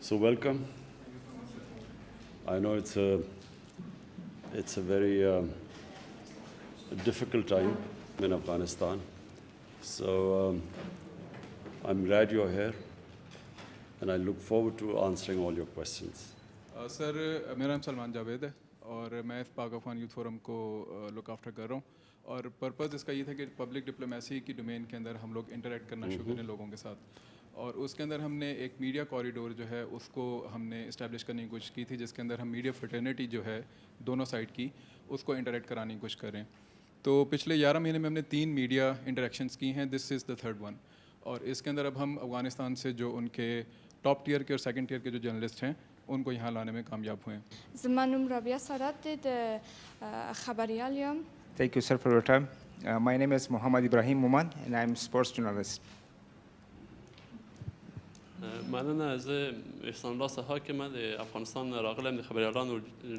So welcome. I know it's a very difficult time in Afghanistan. So I'm glad you're here, and I look forward to answering all your questions. Sir मेरा नाम सलमान जावेद है और मैं पाक Afghan youth forum को look after कर रहा हूँ और पर्पज़ इसका ये था कि पब्लिक डिप्लोमेसी की डोमेन के अंदर हम लोग इंटरेक्ट करना शुरू करें लोगों के साथ और उसके अंदर हमने एक मीडिया कॉरिडोर जो है उसको हमने इस्टेब्लिश करने की कोशिश की थी जिसके अंदर हम मीडिया फ्रेटर्निटी जो है दोनों साइड की उसको इंटरेक्ट कराने की कोशिश करें। तो पिछले 11 महीने में हमने 3 मीडिया इंटरेक्शंस की हैं, this is the third one. और इसके अंदर अब हम अफ़गानिस्तान से जो उनके टॉप टियर के और सेकंड टियर के जो जर्नलिस्ट हैं उनको यहाँ लाने में कामयाब हुए हैं। Thank you, sir, for your time. My name is Muhammad Ibrahim Muman, and I'm sports journalist. معنا از احسان الله حاکم د افغانستان راغلم د خبریالان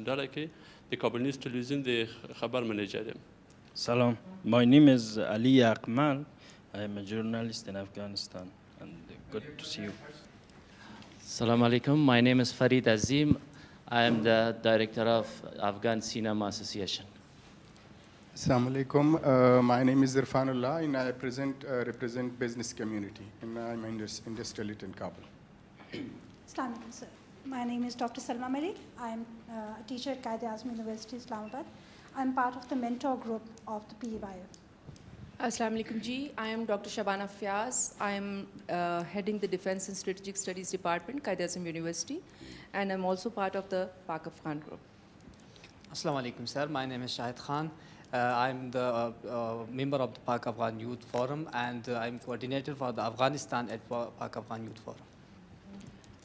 ډله کې د کابل نیوز تلویزیون د خبر منیجر یم. Salam. My name is Ali Akmal. I am a journalist in Afghanistan, and good to see you. Assalamu alaikum. My name is Farid Azim. I am the director of Afghan Cinema Association. Assalamu alaikum. My name is Irfanullah, and I represent business community, and I'm industrialist in Kabul. Assalamu alaikum, sir. My name is Dr. Salma Malik. I am a teacher at Quaid-e-Azam University, Islamabad. I'm part of the mentor group of the PYF. Assalamu alaikum ji. I am Dr. Shabana Fiaz. I am heading the Defense and Strategic Studies Department, Quaid-e-Azam University, and I'm also part of the Pak Afghan group. Assalamu alaikum, sir. My name is Shahid Khan. I'm the member of the Pak Afghan Youth Forum, and I'm coordinator for the Afghanistan at Pak Afghan Youth Forum.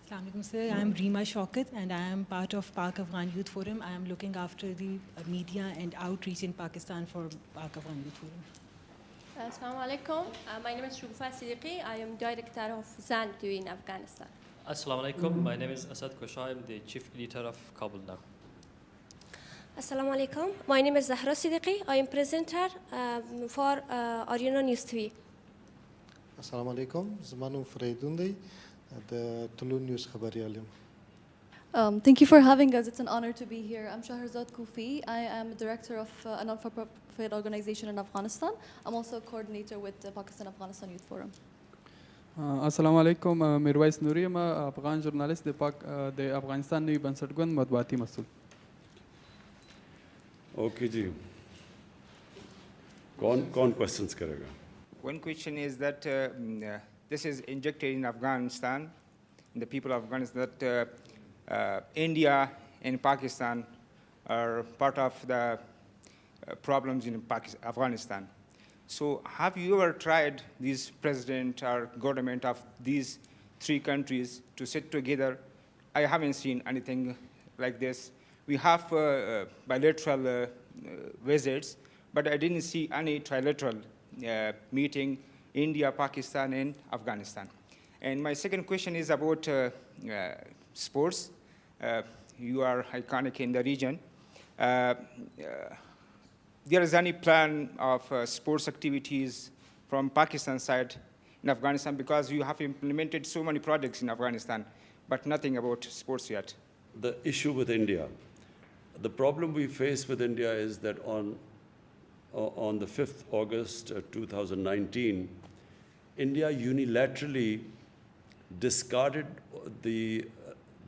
Assalamu alaikum, sir. I'm Reema Shaukat, and I am part of Pak Afghan Youth Forum. I am looking after the media and outreach in Pakistan for Pak Afghan Youth Forum. Assalamu alaikum. My name is Guftago Siddiqui. I am director of Zandu in Afghanistan. Assalamu alaikum. My name is Asad Kosha. I am the chief editor of Kabul now. Assalamu alaikum. My name is Zahra Siddiqui. I am presenter for Ariana News TV. Assalamu alaikum. Zmanum Freidundi, the Tulu News Khabariyalum. Thank you for having us. It's an honor to be here. I'm Shahrzad Kufi. I am director of a non-for-profit organization in Afghanistan. I'm also a coordinator with the Pakistan-Afghanistan Youth Forum. Assalamu alaikum. Mirwais Nuri, I'm an Afghan journalist the Afghanistan New Bansatgun Madwati Masul. Okay ji. कौन questions करेगा? One question is that this is injected in Afghanistan, in the people of Afghanistan, that India and Pakistan are part of the problems in Afghanistan. So have you ever tried this president or government of these 3 countries to sit together? I haven't seen anything like this. We have bilateral visits, but I didn't see any trilateral meeting India, Pakistan, and Afghanistan. And my second question is about sports. You are iconic in the region. There is any plan of sports activities from Pakistan side in Afghanistan, because you have implemented so many projects in Afghanistan, but nothing about sports yet? The issue with India, the problem we face with India is that on the 5th August 2019, India unilaterally discarded the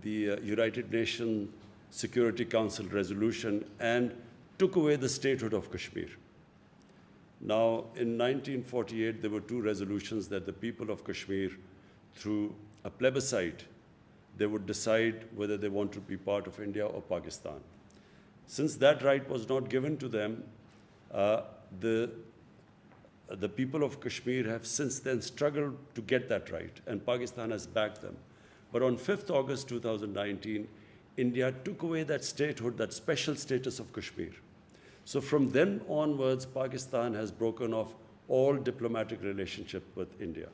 United Nations Security Council resolution and took away the statehood of Kashmir. Now, in 1948, there were 2 resolutions that the people of Kashmir, through a plebiscite, they would decide whether they want to be part of India or Pakistan. Since that right was not given to them, the people of Kashmir have since then struggled to get that right, and Pakistan has backed them. But on 5th August 2019, India took away that statehood, that special status of Kashmir. So from then onwards, Pakistan has broken off all diplomatic relationship with India.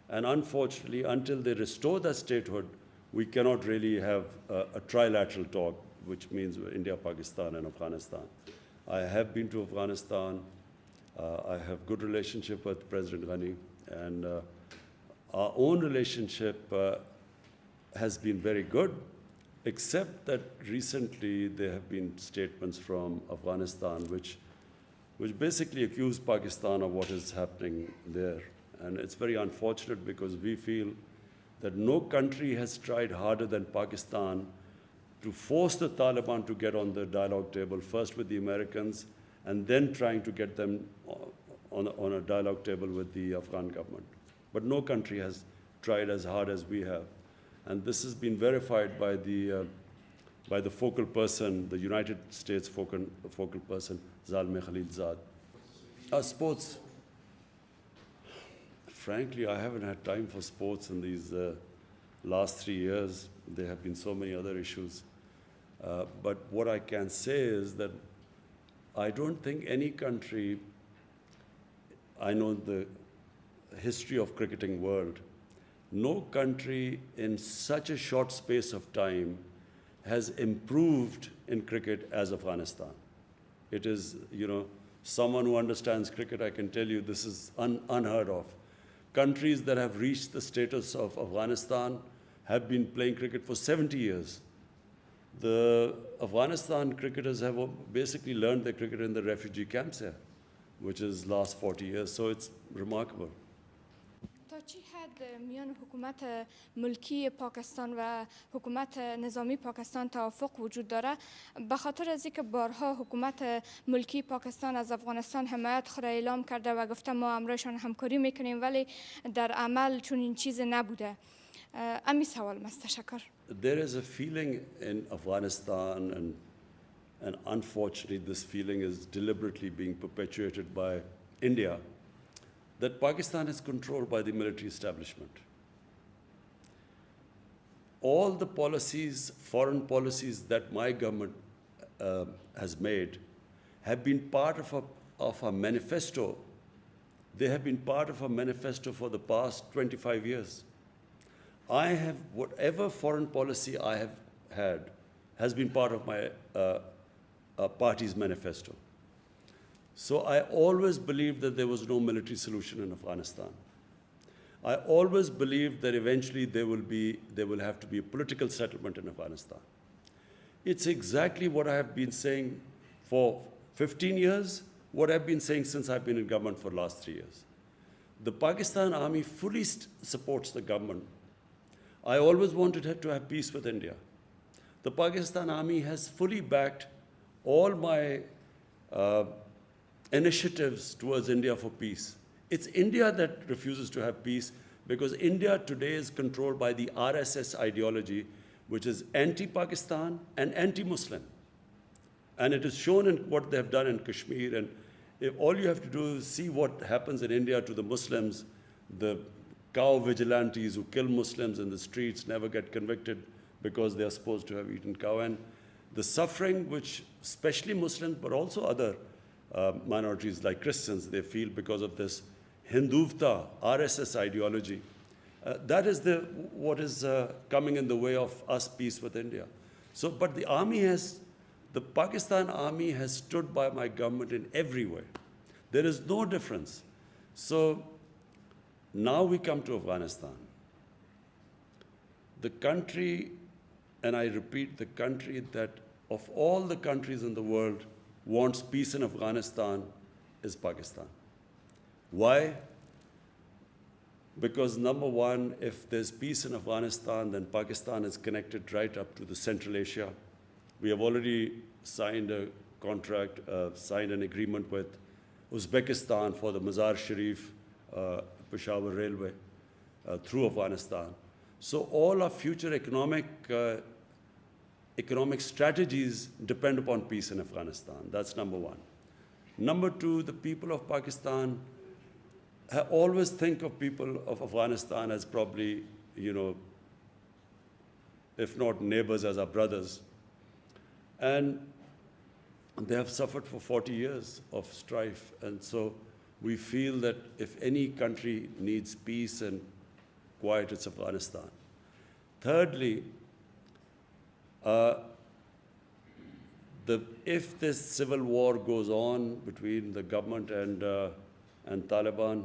And unfortunately, until they restore that statehood, we cannot really have a trilateral talk, which means India, Pakistan, and Afghanistan. I have been to Afghanistan. I have good relationship with President Ghani, and our own relationship has been very good, except that recently there have been statements from Afghanistan which basically accuse Pakistan of what is happening there. And it's very unfortunate because we feel that no country has tried harder than Pakistan to force the Taliban to get on the dialogue table, first with the Americans, and then trying to get them on a dialogue table with the Afghan government. But no country has tried as hard as we have. And this has been verified by the focal person, the United States focal person, Zalmay Khalilzad. Sports. Frankly, I haven't had time for sports in these last 3 years. There have been so many other issues. But what I can say is that I don't think any country, I know the history of cricketing world, no country in such a short space of time has improved in cricket as Afghanistan. It is, someone who understands cricket, I can tell you this is unheard of. Countries that have reached the status of Afghanistan have been playing cricket for 70 years. The Afghanistan cricketers have basically learned their cricket in the refugee camps here, which is last 40 years, so it's remarkable. تا چی حد میان حکومت ملکی پاکستان و حکومت نظامی پاکستان توافق وجود داره به خاطر از اینکه بارها حکومت ملکی پاکستان از افغانستان حمایت خود اعلام کرده و گفته ما امرایشان همکاری میکنیم ولی در عمل چون این چیز نبوده امی سوال است تشکر. There is a feeling in Afghanistan and unfortunately this feeling is deliberately being perpetuated by India that Pakistan is controlled by the military establishment. All the policies, foreign policies that my government has made have been part of a manifesto. They have been part of a manifesto for the past 25 years. I have, whatever foreign policy I have had has been part of my party's manifesto. So I always believed that there was no military solution in Afghanistan. I always believed that eventually there will have to be a political settlement in Afghanistan. It's exactly what I have been saying for 15 years, what I've been saying since I've been in government for the last 3 years. The Pakistan army fully supports the government. I always wanted to have peace with India. The Pakistan army has fully backed all my initiatives towards India for peace. It's India that refuses to have peace because India today is controlled by the RSS ideology, which is anti-Pakistan and anti-Muslim. And it is shown in what they have done in Kashmir. And if all you have to do is see what happens in India to the Muslims, the cow vigilantes who kill Muslims in the streets never get convicted because they are supposed to have eaten cow. And the suffering which especially Muslims, but also other minorities like Christians, they feel because of this Hinduvta, RSS ideology. That is what is coming in the way of us peace with India. So, but the Pakistan army has stood by my government in every way. There is no difference. So now we come to Afghanistan. The country, and I repeat, the country that of all the countries in the world wants peace in Afghanistan is Pakistan. Why? Because number one, if there's peace in Afghanistan, then Pakistan is connected right up to the Central Asia. We have already signed a contract, signed an agreement with Uzbekistan for the Mazar Sharif, Peshawar Railway through Afghanistan. So all our future economic strategies depend upon peace in Afghanistan. That's number one. Number two, the people of Pakistan always think of people of Afghanistan as probably, if not neighbors, as our brothers. And they have suffered for 40 years of strife. And so we feel that if any country needs peace and quiet, it's Afghanistan. Thirdly, if this civil war goes on between the government and Taliban,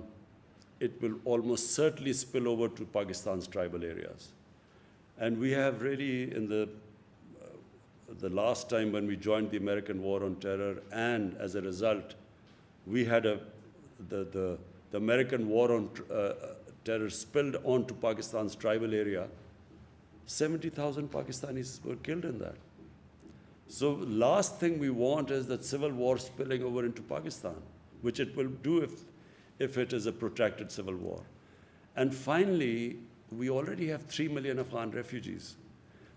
it will almost certainly spill over to Pakistan's tribal areas. And we have really, in the last time when we joined the American War on Terror, and as a result, we had the American War on Terror spilled onto Pakistan's tribal area. 70,000 Pakistanis were killed in that. So last thing we want is that civil war spilling over into Pakistan, which it will do if it is a protracted civil war. And finally, we already have 3 million Afghan refugees.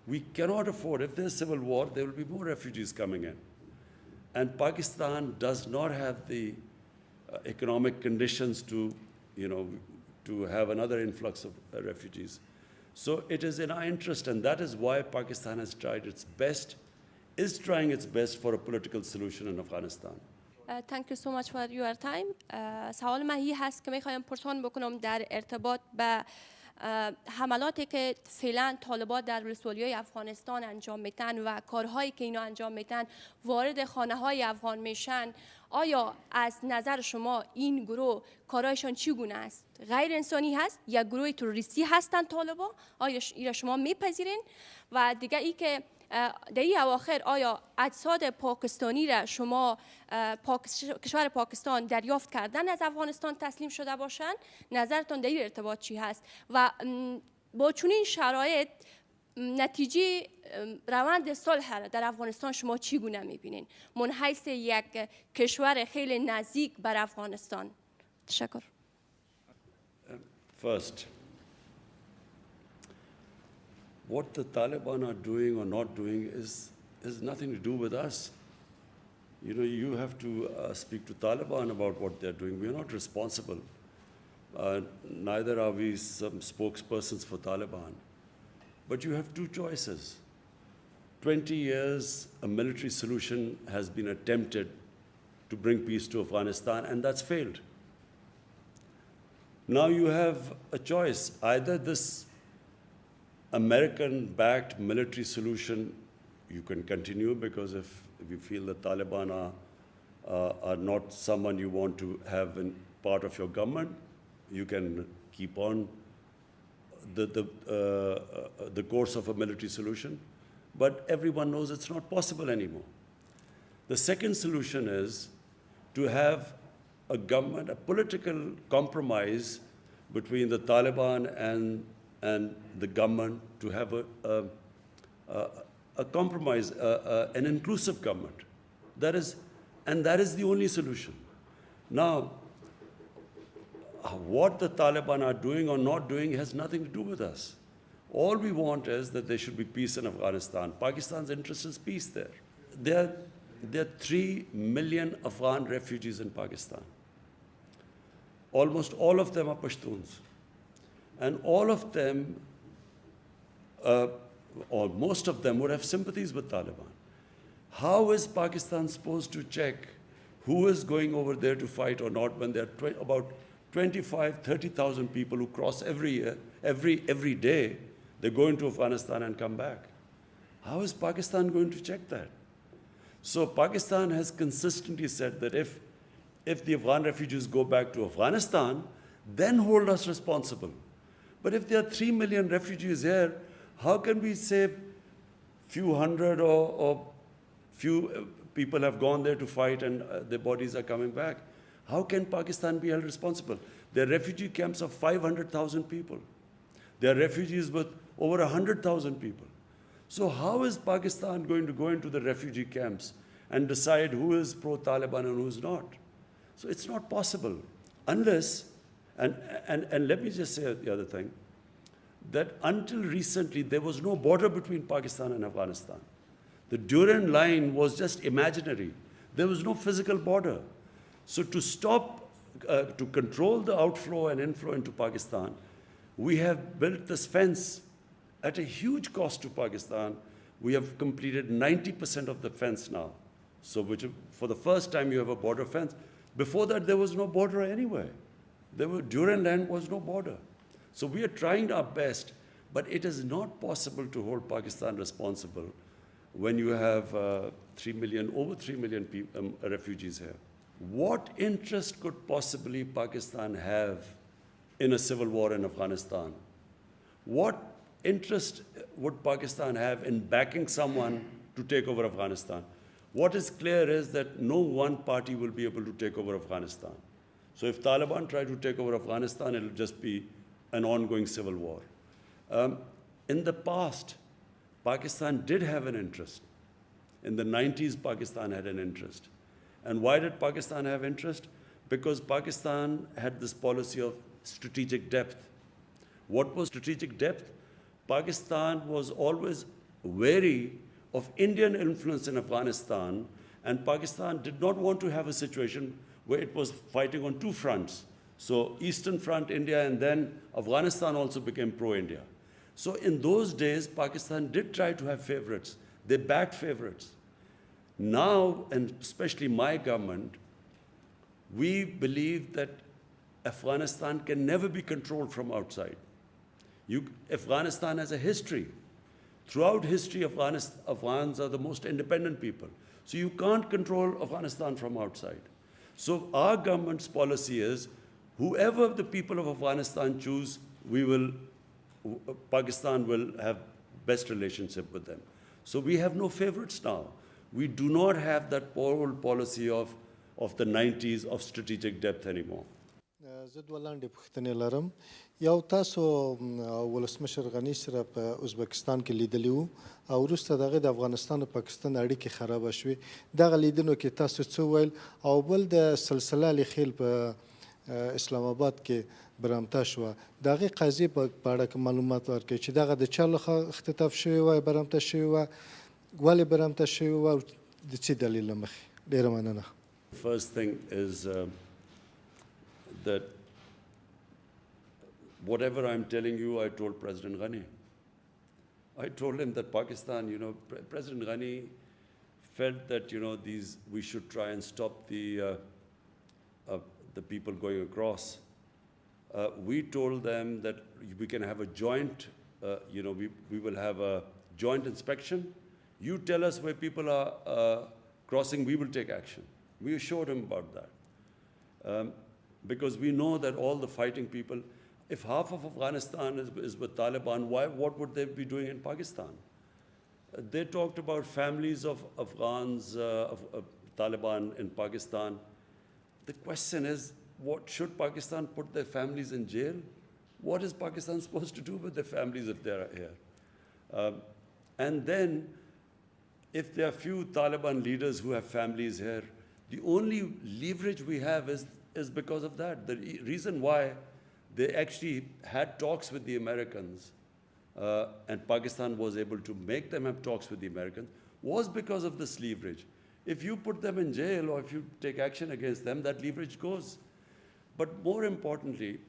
We cannot afford, if there's civil war, there will be more refugees coming in. And Pakistan does not have the economic conditions to, to have another influx of refugees. So it is in our interest, and that is why Pakistan has tried its best, is trying its best for a political solution in Afghanistan. Thank you so much for your time. سوال من هی هست که میخوایم پرسان بکنم در ارتباط به حملاتی که فعلا طالبان در ولسوالی‌های افغانستان انجام میتن و کارهایی که اینا انجام میتن وارد خانه‌های افغان میشن. آیا از نظر شما این گروه کارهایشان چگونه است؟ غیر انسانی هست یا گروه تروریستی هستند طالبان؟ آیا اینا شما میپذیرین؟ و دیگه ای که در این اواخر آیا اجساد پاکستانی را شما کشور پاکستان دریافت کردن از افغانستان تسلیم شده باشند؟ نظرتان در این ارتباط چی هست؟ و با چنین شرایط نتیجه روند صلح در افغانستان شما چگونه میبینین؟ من حیث یک کشور خیلی نزدیک بر افغانستان. تشکر. First, what the Taliban are doing or not doing has nothing to do with us. You have to speak to Taliban about what they're doing. We are not responsible. Neither are we some spokespersons for Taliban. But you have two choices. 20 years, a military solution has been attempted to bring peace to Afghanistan, and that's failed. Now you have a choice. Either this American-backed military solution, you can continue, because if you feel the Taliban are not someone you want to have in part of your government, you can keep on the course of a military solution. But everyone knows it's not possible anymore. The second solution is to have a government, a political compromise between the Taliban and the government, to have a compromise, an inclusive government. That is the only solution. Now, what the Taliban are doing or not doing has nothing to do with us. All we want is that there should be peace in Afghanistan. Pakistan's interest is peace there. There are 3 million Afghan refugees in Pakistan. Almost all of them are Pashtuns. And all of them, or most of them, would have sympathies with Taliban. How is Pakistan supposed to check who is going over there to fight or not when there are about 25,000, 30,000 people who cross every year, every day? They go into Afghanistan and come back. How is Pakistan going to check that? So Pakistan has consistently said that if the Afghan refugees go back to Afghanistan, then hold us responsible. But if there are 3 million refugees here, how can we say few hundred or few people have gone there to fight and their bodies are coming back? How can Pakistan be held responsible? There are refugee camps of 500,000 people. There are refugees with over 100,000 people. So how is Pakistan going to go into the refugee camps and decide who is pro-Taliban and who is not? So it's not possible unless, and let me just say the other thing, that until recently there was no border between Pakistan and Afghanistan. The Durand line was just imaginary. There was no physical border. So to stop, to control the outflow and inflow into Pakistan, we have built this fence at a huge cost to Pakistan. We have completed 90% of the fence now. So for the first time you have a border fence. Before that there was no border anywhere. Durand line was no border. So we are trying our best, but it is not possible to hold Pakistan responsible when you have over 3 million refugees here. What interest could possibly Pakistan have in a civil war in Afghanistan? What interest would Pakistan have in backing someone to take over Afghanistan? What is clear is that no one party will be able to take over Afghanistan. So if Taliban try to take over Afghanistan, it'll just be an ongoing civil war. In the past, Pakistan did have an interest. In the 90s, Pakistan had an interest. And why did Pakistan have interest? Because Pakistan had this policy of strategic depth. What was strategic depth? Pakistan was always wary of Indian influence in Afghanistan, and Pakistan did not want to have a situation where it was fighting on two fronts. So Eastern Front, India, and then Afghanistan also became pro-India. So in those days, Pakistan did try to have favorites. They backed favorites. Now, and especially my government, we believe that Afghanistan can never be controlled from outside. Afghanistan has a history. Throughout history, Afghans are the most independent people. So you can't control Afghanistan from outside. So our government's policy is, whoever the people of Afghanistan choose, Pakistan will have best relationship with them. So we have no favorites now. We do not have that old policy of the 90s of strategic depth anymore. زه دوه لاندې پوښتنې لرم. یو تاسو ولسمشر غني سره په ازبکستان کې لیدلی وو او وروسته د هغې د افغانستان او پاکستان اړیکې خرابه شوې. دغه لیدنو کې تاسو څه وویل؟ او بل د سلسله الخیل په اسلام آباد کې برامته شوه. د هغې قضیې په اړه که معلومات ورکړئ چې دغه د چا لخوا اختطاف شوې وه، برامته شوې وه، ولې برامته شوې وه او د څه دلیل له مخې؟ ډېره مننه. First thing is that whatever I'm telling you, I told President Ghani. I told him that Pakistan, President Ghani felt that, we should try and stop the people going across. We told them that we can have a joint, we will have a joint inspection. You tell us where people are crossing, we will take action. We assured him about that. Because we know that all the fighting people, if half of Afghanistan is with Taliban, what would they be doing in Pakistan? They talked about families of Afghans, of Taliban in Pakistan. The question is, should Pakistan put their families in jail? What is Pakistan supposed to do with their families if they're here? And then, if there are few Taliban leaders who have families here, the only leverage we have is because of that. The reason why they actually had talks with the Americans and Pakistan was able to make them have talks with the Americans was because of this leverage. If you put them in jail or if you take action against them, that leverage goes. But more importantly,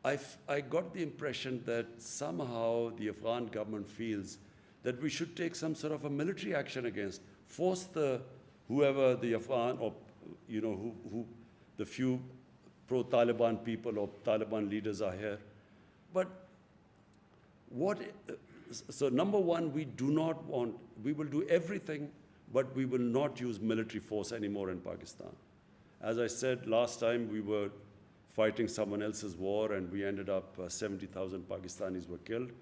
I got the impression that somehow the Afghan government feels that we should take some sort of a military action against, force whoever the Afghan or, the few pro-Taliban people or Taliban leaders are here. But so number one, we will do everything, but we will not use military force anymore in Pakistan. As I said last time, we were fighting someone else's war and we ended up 70,000 Pakistanis were killed.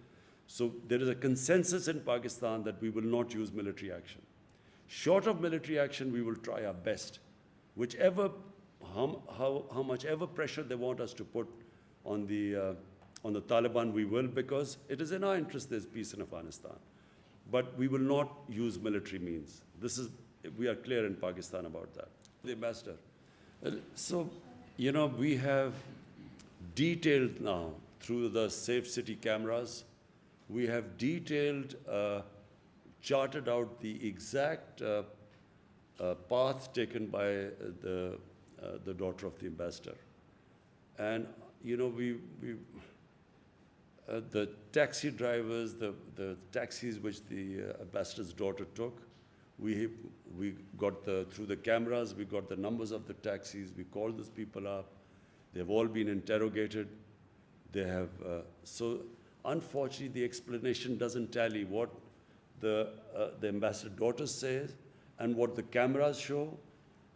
So there is a consensus in Pakistan that we will not use military action. Short of military action, we will try our best. How much ever pressure they want us to put on the Taliban, we will, because it is in our interest there's peace in Afghanistan. But we will not use military means. We are clear in Pakistan about that. The ambassador. So, we have detailed now through the Safe City cameras, we have detailed, charted out the exact path taken by the daughter of the ambassador. And, the taxi drivers, the taxis which the ambassador's daughter took, we got through the cameras, we got the numbers of the taxis, we called these people up, they've all been interrogated. They have, so unfortunately the explanation doesn't tally what the ambassador's daughter says and what the cameras show,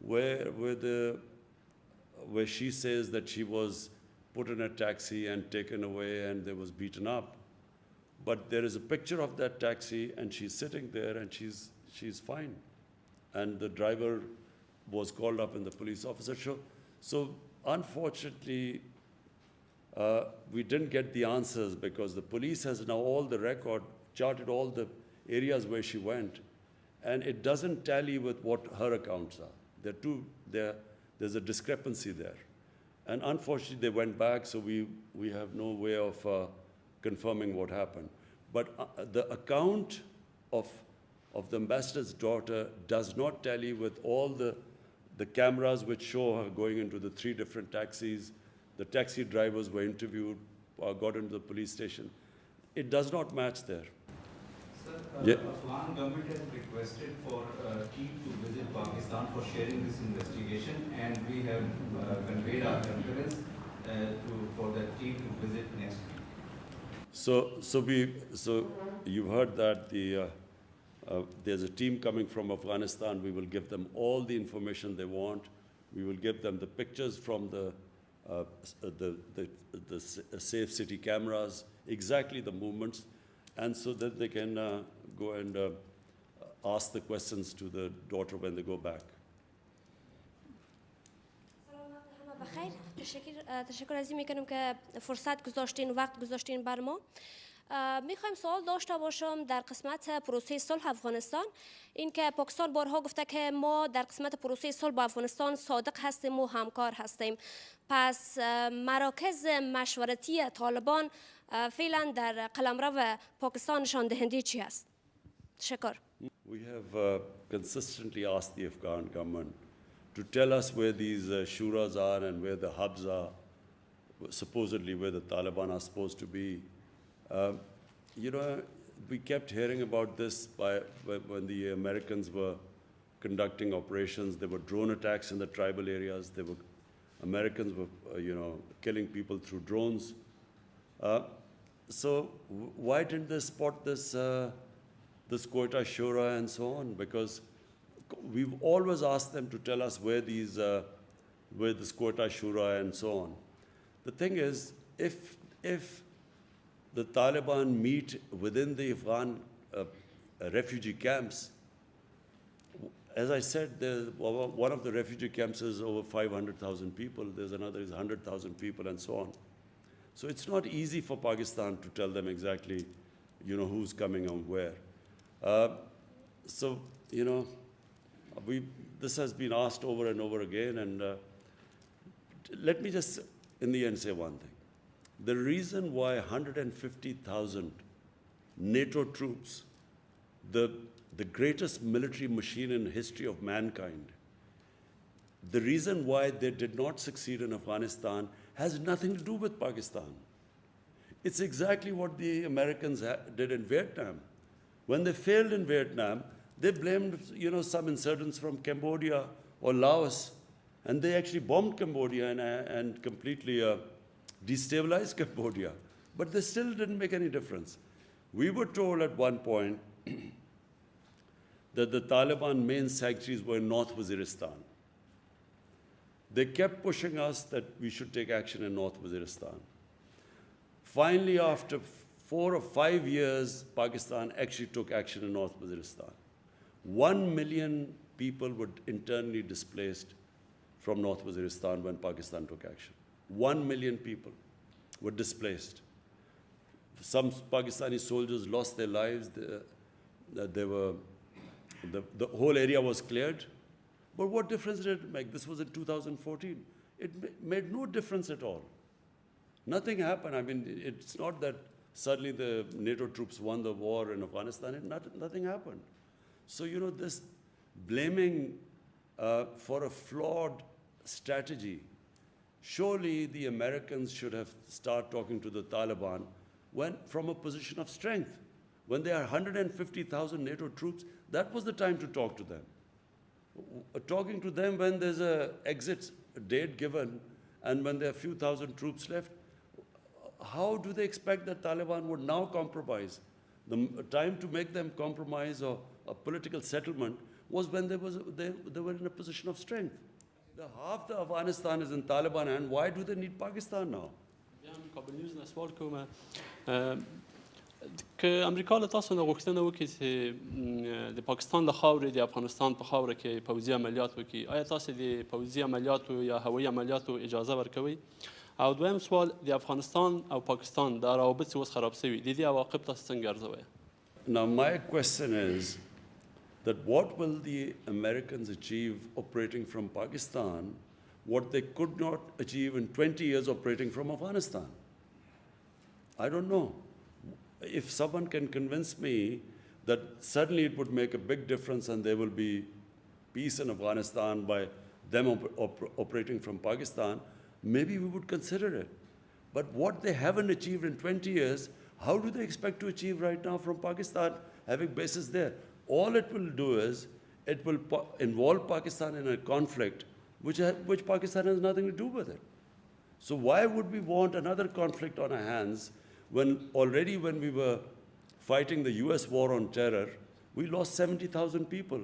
where she says that she was put in a taxi and taken away and they was beaten up. But there is a picture of that taxi, and she's sitting there, and she's fine. And the driver was called up, and the police officer. So unfortunately, we didn't get the answers because the police has now all the record, charted all the areas where she went, and it doesn't tally with what her accounts are. There's a discrepancy there. And unfortunately, they went back, so we have no way of confirming what happened. But the account of the ambassador's daughter does not tally with all the cameras which show her going into the 3 different taxis. The taxi drivers were interviewed, got into the police station. It does not match there. Sir, Yeah. Afghan government has requested for a team to visit Pakistan for sharing this investigation, and we have conveyed our concurrence for that team to visit next week. So you've heard that there's a team coming from Afghanistan. We will give them all the information they want. We will give them the pictures from the safe city cameras, exactly the movements, and so that they can go and ask the questions to the daughter when they go back. بخیر تشکر از این میکنم که فرصت گذاشتین وقت گذاشتین بر ما. میخوایم سوال داشته باشم در قسمت پروسه صلح افغانستان. این که پاکستان بارها گفته که ما در قسمت پروسه صلح با افغانستان صادق هستیم و همکار هستیم. پس مراکز مشورتی طالبان فعلا در قلمرو پاکستان نشان دهنده چی است؟ تشکر. We have consistently asked the Afghan government to tell us where these shuras are and where the hubs are, supposedly where the Taliban are supposed to be. You know, we kept hearing about this when the Americans were conducting operations. There were drone attacks in the tribal areas. Americans were, killing people through drones. So why didn't they spot this Quetta Shura and so on? Because we've always asked them to tell us where this Quetta Shura and so on. The thing is, if the Taliban meet within the Afghan refugee camps, as I said, one of the refugee camps is over 500,000 people. There's another is 100,000 people and so on. So it's not easy for Pakistan to tell them exactly, who's coming and where. This has been asked over and over again, and let me just, in the end, say one thing. The reason why 150,000 NATO troops, the greatest military machine in the history of mankind, the reason why they did not succeed in Afghanistan has nothing to do with Pakistan. It's exactly what the Americans did in Vietnam. When they failed in Vietnam, they blamed, some insurgents from Cambodia or Laos, and they actually bombed Cambodia and completely destabilized Cambodia. But they still didn't make any difference. We were told at one point that the Taliban main sanctuaries were in North Waziristan. They kept pushing us that we should take action in North Waziristan. Finally, after 4 or 5 years, Pakistan actually took action in North Waziristan. 1 million people were internally displaced from North Waziristan when Pakistan took action. 1 million people were displaced. Some Pakistani soldiers lost their lives. The whole area was cleared. But what difference did it make? This was in 2014. It made no difference at all. Nothing happened. I mean, it's not that suddenly the NATO troops won the war in Afghanistan. Nothing happened. So, this blaming for a flawed strategy, surely the Americans should have started talking to the Taliban from a position of strength. When there are 150,000 NATO troops, that was the time to talk to them. Talking to them when there's an exit date given and when there are a few thousand troops left, how do they expect that Taliban would now compromise? The time to make them compromise or a political settlement was when they were in a position of strength. Half the Afghanistan is in Taliban, and why do they need Pakistan now? که امریکا له تاسو نه غوښتنه وکړي چې د پاکستان له خاورې د افغانستان په خاوره کې پوځي عملیات وکړي، آیا تاسو د پوځي عملیاتو یا هوایي عملیاتو اجازه ورکوئ؟ او دویم سوال، د افغانستان او پاکستان دا روابط چې اوس خراب شوي، د دې عواقب تاسو څنګه ارزوئ؟ Now, my question is that what will the Americans achieve operating from Pakistan, what they could not achieve in 20 years operating from Afghanistan? I don't know. If someone can convince me that suddenly it would make a big difference and there will be peace in Afghanistan by them operating from Pakistan, maybe we would consider it. But what they haven't achieved in 20 years, how do they expect to achieve right now from Pakistan, having bases there? All it will do is, it will involve Pakistan in a conflict which Pakistan has nothing to do with it. So why would we want another conflict on our hands when already when we were fighting the US war on terror, we lost 70,000 people,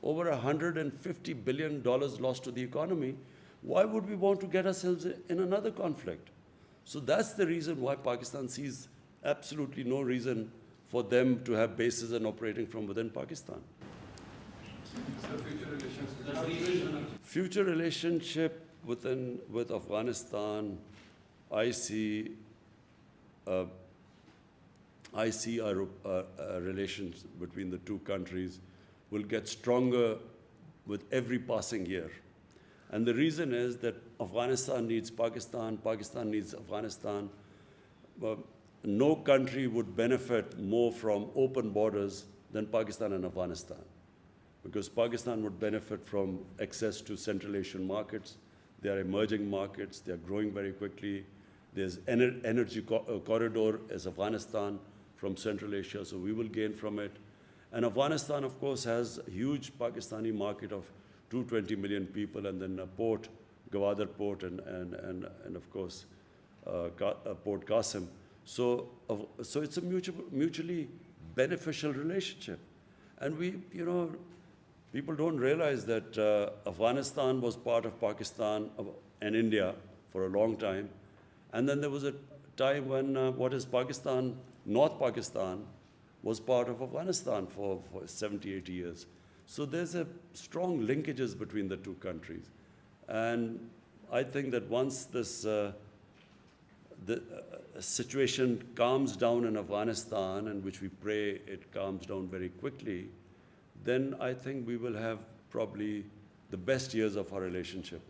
over $150 billion lost to the economy. Why would we want to get ourselves in another conflict? So that's the reason why Pakistan sees absolutely no reason for them to have bases and operating from within Pakistan. Future relationship with Afghanistan, I see our relations between the two countries will get stronger with every passing year. And the reason is that Afghanistan needs Pakistan, Pakistan needs Afghanistan. No country would benefit more from open borders than Pakistan and Afghanistan, because Pakistan would benefit from access to Central Asian markets. They are emerging markets, they are growing very quickly. There's energy corridor as Afghanistan from Central Asia, so we will gain from it. And Afghanistan, of course, has a huge Pakistani market of 220 million people, and then a port, Gwadar port, and of course, Port Qasim. So it's a mutually beneficial relationship. And people don't realize that Afghanistan was part of Pakistan and India for a long time. And then there was a time when Pakistan, North Pakistan, was part of Afghanistan for 70, 80 years. So there's a strong linkages between the two countries. And I think that once this the situation calms down in Afghanistan, and which we pray it calms down very quickly, then I think we will have probably the best years of our relationship.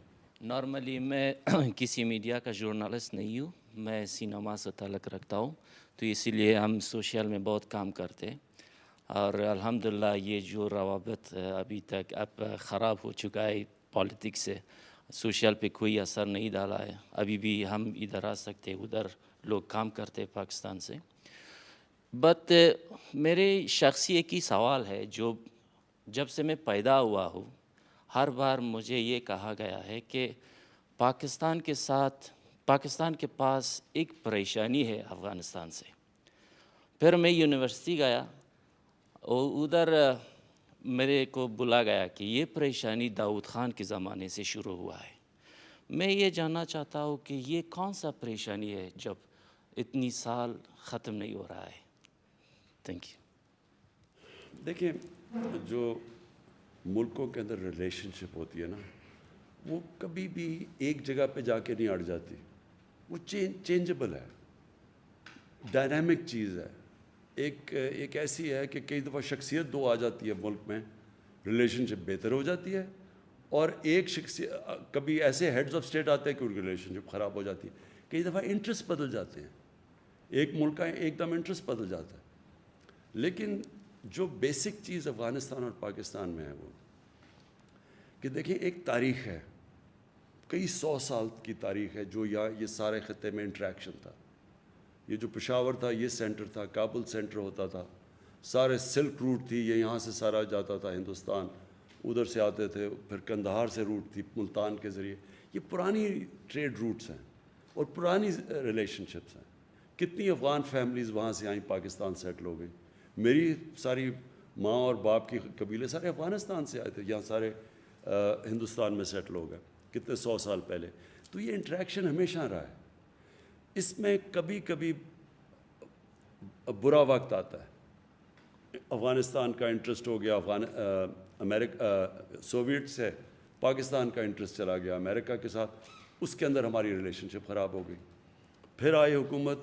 Normally मैं किसी media का journalist नहीं हूँ, मैं cinema से ताल्लुक़ रखता हूँ, तो इसीलिए हम सोशल में बहुत काम करते हैं। और अल्हम्दुलिल्लाह ये जो रवाबत अभी तक अब ख़राब हो चुका है पॉलिटिक्स से, सोशल पे कोई असर नहीं डाला है। अभी भी हम इधर आ सकते, उधर लोग काम करते हैं पाकिस्तान से। बट मेरे शख्सी एक ही सवाल है, जो जब से मैं पैदा हुआ हूँ, हर बार मुझे ये कहा गया है कि पाकिस्तान के पास एक परेशानी है अफ़गानिस्तान से। फिर मैं यूनिवर्सिटी गया और उधर मेरे को बोला गया कि ये परेशानी दाऊद ख़ान के ज़माने से शुरू हुआ है। मैं ये जानना चाहता हूँ कि ये कौन सा परेशानी है जब इतनी साल ख़त्म नहीं हो रहा है। Thank you. देखिए, जो मुल्कों के अंदर रिलेशनशिप होती है ना, वो कभी भी एक जगह पे जाके नहीं अड़ जाती। वो चेंजेबल है, डायनामिक चीज़ है। एक ऐसी है कि कई दफ़ा शख्सियत दो आ जाती है मुल्क में, रिलेशनशिप बेहतर हो जाती है, और एक शख्सियत कभी ऐसे हेड्स ऑफ स्टेट आते हैं कि उनकी रिलेशनशिप ख़राब हो जाती है। कई दफ़ा इंटरेस्ट बदल जाते हैं, एक मुल्क का एकदम इंटरेस्ट बदल जाता है। लेकिन जो बेसिक चीज़ अफ़गानिस्तान और पाकिस्तान में है वो कि देखिए, एक तारीख़ है, कई 100 साल की तारीख़ है जो ये सारे ख़त्े में इंटरेक्शन था। ये जो पेशावर था ये सेंटर था, काबुल सेंटर होता था, सारे सिल्क रूट थी, ये यहाँ से सारा जाता था हिंदुस्तान, उधर से आते थे, फिर कंदहार से रूट थी मुल्तान के ज़रिए। ये पुरानी ट्रेड रूट्स हैं और पुरानी रिलेशनशिप्स हैं। कितनी अफ़गान फैमिलीज़ वहाँ से आई, पाकिस्तान सेटल हो गई। मेरी सारी माँ और बाप की कबीले सारे अफ़गानिस्तान से आए थे, यहाँ सारे हिंदुस्तान में सेटल हो गए कितने 100 साल पहले। तो ये इंटरेक्शन हमेशा रहा है। इसमें कभी कभी برا وقت آتا ہے. افغانستان کا انٹرسٹ ہو گیا سوویٹ سے, پاکستان کا انٹرسٹ چلا گیا امریکہ کے ساتھ, اس کے اندر ہماری ریلیشن شپ خراب ہو گئی. پھر آئی حکومت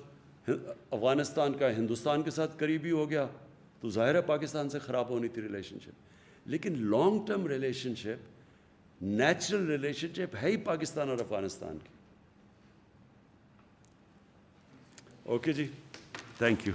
افغانستان کا ہندوستان کے ساتھ قریبی ہو گیا, تو ظاہر ہے پاکستان سے خراب ہونی تھی ریلیشن شپ. لیکن لانگ ٹرم ریلیشن شپ, نیچرل ریلیشن شپ ہے ہی پاکستان اور افغانستان کی. اوکے جی, تھینک یو.